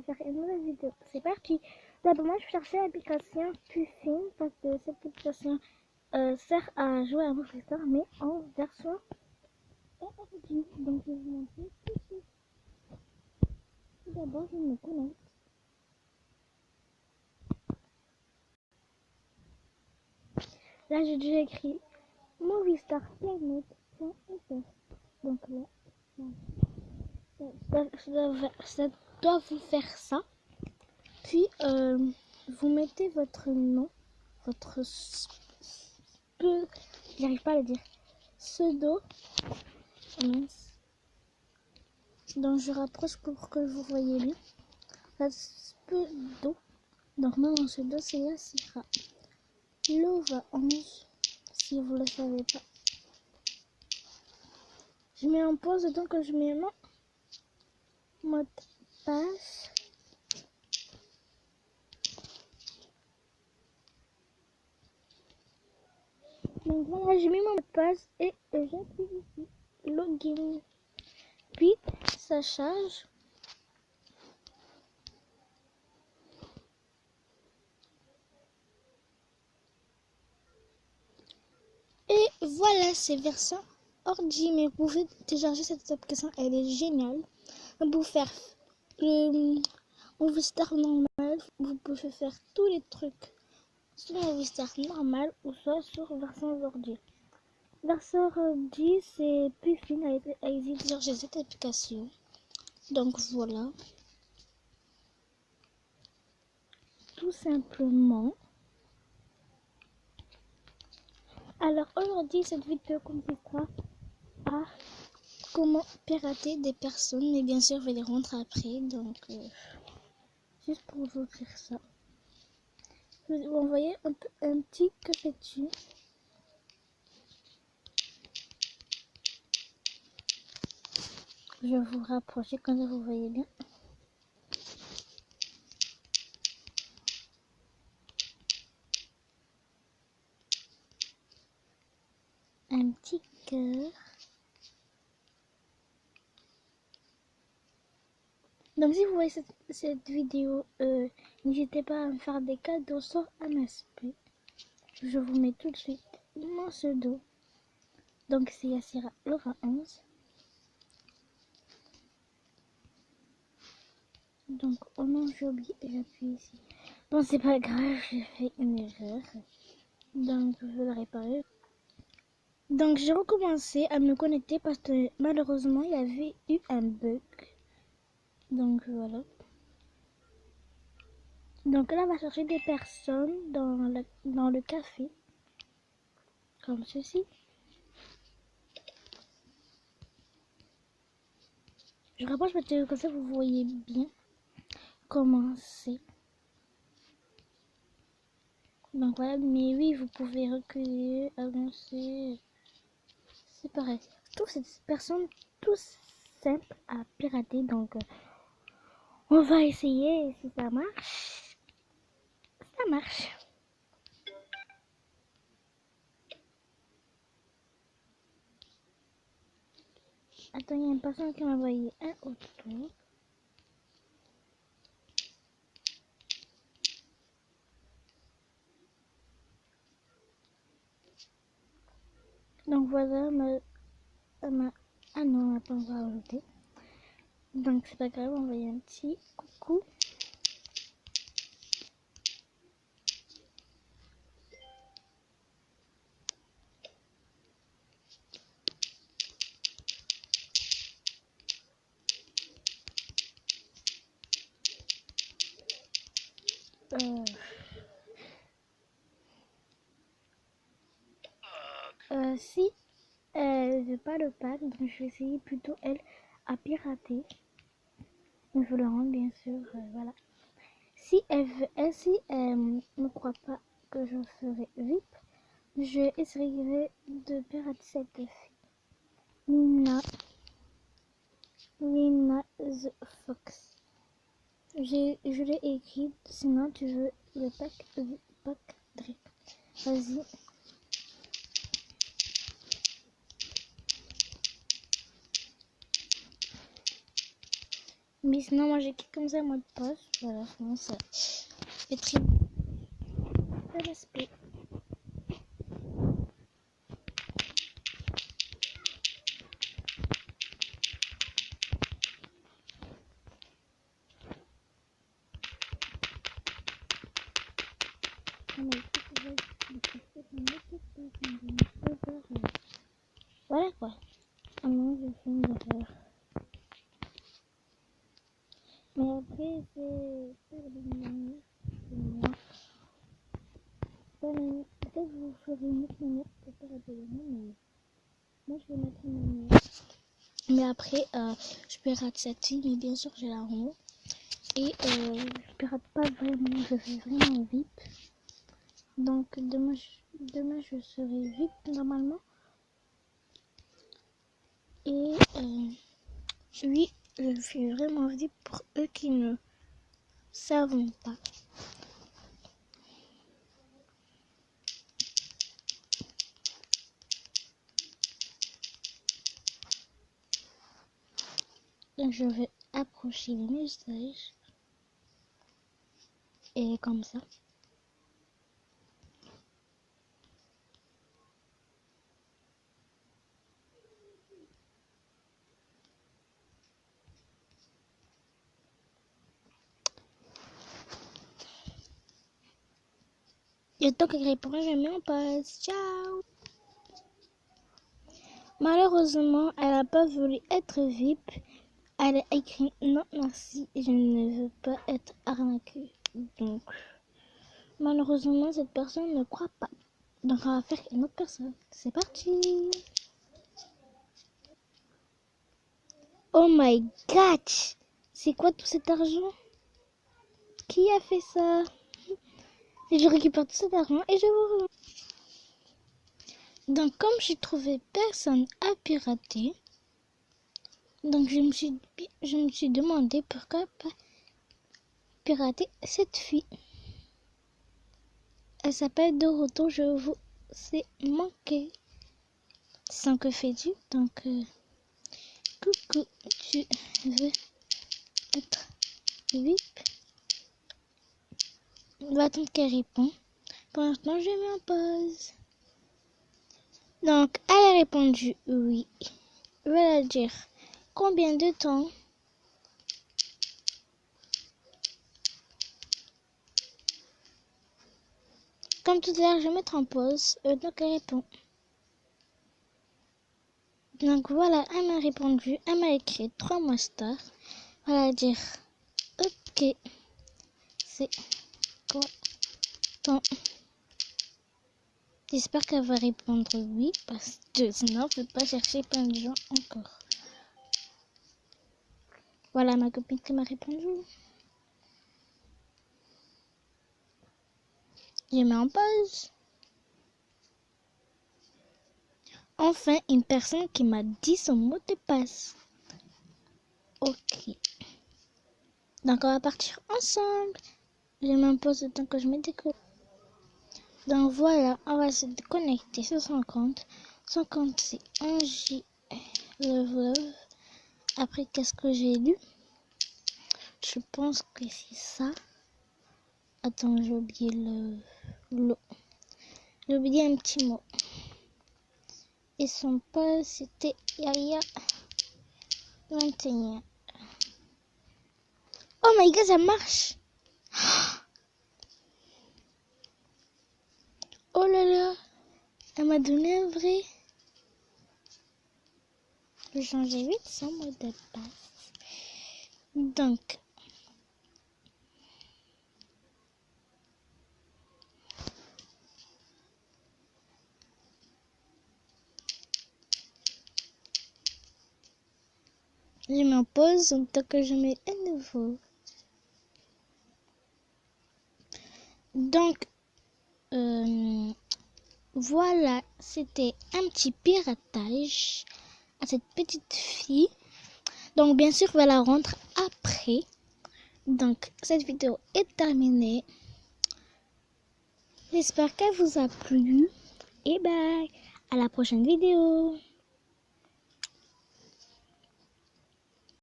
Faire une nouvelle vidéo. C'est parti. D'abord, moi, je cherchais l'application Puffin parce que cette application sert à jouer à Movie Star, mais en version RD. Donc, je vais vous montrer tout de suite. Tout d'abord, je me connecte. Là, j'ai déjà écrit movistarplanet.fr. Donc là, ça doit vous faire ça. Puis, vous mettez votre nom, votre j'arrive pas à le dire, pseudo. Donc je rapproche pour que vous voyez bien. Pseudo. Donc moi mon pseudo c'est Yassira. Lova 11 si vous le savez pas. Je mets en pause donc que je mets mon mot de passe. Donc voilà, j'ai mis mon mot de passe et j'appuie ici login. Puis ça charge. Et voilà, c'est version ordi, mais vous pouvez télécharger cette application, elle est géniale. Vous pouvez faire le Movie Star normal, vous pouvez faire tous les trucs sur Movie Star normal ou soit sur version ordi. Version ordi, c'est plus fine à télécharger cette application. Donc voilà, tout simplement. Alors aujourd'hui, cette vidéo consistera à comment pirater des personnes, mais bien sûr, je vais les rendre après. Donc, juste pour vous dire ça. Je vais vous envoyer un petit que fais-tu. Je vais vous rapprocher quand vous voyez bien. Un petit cœur. Donc si vous voyez cette vidéo, n'hésitez pas à me faire des cadeaux sur MSP. Je vous mets tout de suite mon pseudo. Donc c'est Yassira Laura 11. Donc oh non, j'ai oublié, j'appuie ici. Bon, c'est pas grave, j'ai fait une erreur. Donc je vais le réparer. Donc j'ai recommencé à me connecter parce que malheureusement il y avait eu un bug. Donc voilà. Donc là on va chercher des personnes dans le café. Comme ceci. Je rapproche ma télé comme ça vous voyez bien comment c'est. Donc voilà, mais oui, vous pouvez reculer, avancer. C'est pareil. Je trouve cette personne tout simple à pirater. Donc on va essayer. Si ça marche, ça marche. Attends, il y a une personne qui m'a envoyé un autour. Donc voilà, ah non, on n'a pas encore ajouté. Donc c'est pas grave, on va envoyer un petit coucou. Si elle veut pas le pack, donc je vais essayer plutôt elle à pirater. Il faut le rendre bien sûr, voilà. Si elle ne croit pas que je ferai VIP, je essayerai de pirater cette fille. Lina the Fox. Je l'ai écrit, sinon tu veux le pack drip. Vas-y. Mais sinon, moi j'ai comme ça, mot de passe. Voilà, sinon ça fait très de l'aspect. Voilà quoi. Ah non, je fais une erreur. Mais après, c'est pas la bonne manière. Peut-être que vous ferez une autre manière pour faire la bonne manière, mais moi je vais mettre une manière. Mais après, je pirate cette fille, mais bien sûr j'ai la honte. Et je pirate pas vraiment, je fais vraiment vite. Donc demain je serai vite normalement. Et oui, je fais vraiment vite pour eux qui ne savent pas. Donc je vais approcher les messages. Et comme ça. Et tant qu'elle répond, je mets en pause. Ciao! Malheureusement, elle n'a pas voulu être VIP. Elle a écrit non merci, je ne veux pas être arnaquée. Donc, malheureusement, cette personne ne croit pas. Donc, on va faire une autre personne. C'est parti! Oh my god! C'est quoi tout cet argent? Qui a fait ça? Et je récupère tout cet argent et je vous rends. Donc, comme j'ai trouvé personne à pirater, donc je me suis demandé pourquoi pas pirater cette fille. Elle s'appelle Doroto, je vous ai manqué. Sans que fais-tu? Donc, coucou, tu veux être VIP? On va attendre qu'elle répond. Pour l'instant, je mets en pause. Donc, elle a répondu oui. Je vais la dire combien de temps. Comme tout à l'heure, je vais mettre en pause. Donc, elle répond. Donc, voilà, elle m'a répondu. Elle m'a écrit 3 mois star. Voilà, dire ok, c'est quoi ton. J'espère qu'elle va répondre oui, parce que sinon, je ne peux pas chercher plein de gens encore. Voilà ma copine qui m'a répondu. Je mets en pause. Enfin, une personne qui m'a dit son mot de passe. Ok. Donc, on va partir ensemble. Je m'impose le temps que je me déconnecte. Donc, voilà, on va se déconnecter sur son compte. Son compte, c'est Angie Love. Après, qu'est-ce que j'ai lu? Je pense que c'est ça. Attends, j'ai oublié j'ai oublié un petit mot. Et son poste, c'était Yaya 21. Oh my god, ça marche! Oh là là, elle m'a donné un vrai. Je vais changer vite son mot de passe. Donc, je m'en pose tant que je mets un nouveau. Donc, voilà, c'était un petit piratage à cette petite fille. Donc, bien sûr, on va la rendre après. Donc, cette vidéo est terminée. J'espère qu'elle vous a plu. Et bye, à la prochaine vidéo.